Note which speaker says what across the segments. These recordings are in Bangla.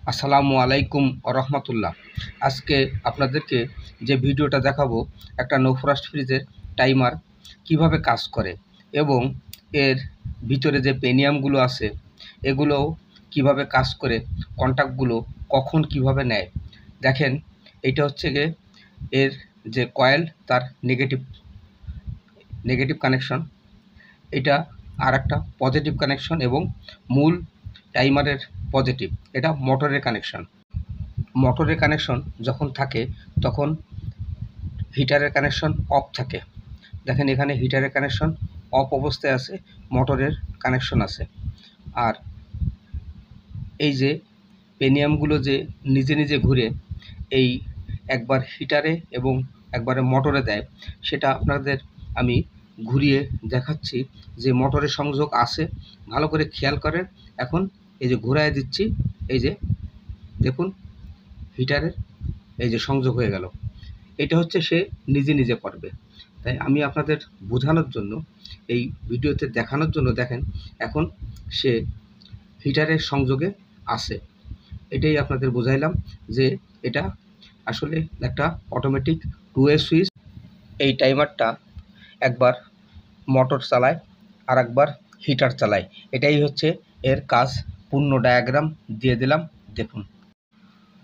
Speaker 1: আসসালামু আলাইকুম রহমতুল্লাহ। আজকে আপনাদেরকে যে ভিডিওটা দেখাবো, একটা নো ফ্রস্ট ফ্রিজের টাইমার কিভাবে কাজ করে এবং এর ভিতরে যে পেনিয়ামগুলো আছে এগুলো কিভাবে কাজ করে, কন্ট্যাক্টগুলো কখন কিভাবে নেয়। দেখেন, এইটা হচ্ছে গিয়ে এর যে কয়েল, তার নেগেটিভ কানেকশন, এটা আর একটা পজিটিভ কানেকশন এবং মূল টাইমারের পজিটিভ, এটা মোটরের কানেকশন। মোটরের কানেকশন যখন থাকে তখন হিটারের কানেকশন অফ থাকে। দেখেন, এখানে হিটারের কানেকশন অফ অবস্থায় আছে, মোটরের কানেকশন আছে। আর এই যে পেনিয়ামগুলো যে নিজে নিজে ঘুরে এই একবার হিটারে এবং একবারে মোটরে দেয়, সেটা আপনাদের আমি ঘুরিয়ে দেখাচ্ছি যে মোটরের সংযোগ আছে। ভালো করে খেয়াল করেন। এখন এই যে ঘুরায় দিচ্ছি, এই যে দেখুন হিটারের এই যে সংযোগ হয়ে গেল। এটা হচ্ছে সে নিজে নিজে করবে। তাই আমি আপনাদের বোঝানোর জন্য, এই ভিডিওতে দেখানোর জন্য, দেখেন এখন সে হিটারের সংযোগে আছে। এটাই আপনাদের বোঝাইলাম যে এটা আসলে একটা অটোমেটিক টু ওয়ে সুইচ। এই টাইমারটা একবার মোটর চালায় আর একবার হিটার চালায়। এটাই হচ্ছে এর কাজ। পূর্ণ ডায়াগ্রাম দিয়ে দিলাম, দেখুন।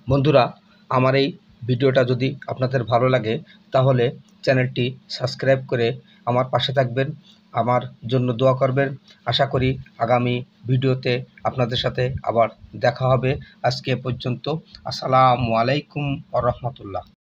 Speaker 1: বন্ধুরা, আমার এই ভিডিওটা যদি আপনাদের ভালো লাগে তাহলে চ্যানেলটি সাবস্ক্রাইব করে আমার পাশে থাকবেন, আমার জন্য দোয়া করবেন। আশা করি আগামী ভিডিওতে আপনাদের সাথে আবার দেখা হবে। আজকে পর্যন্ত আসসালামু আলাইকুম ওয়া রাহমাতুল্লাহ।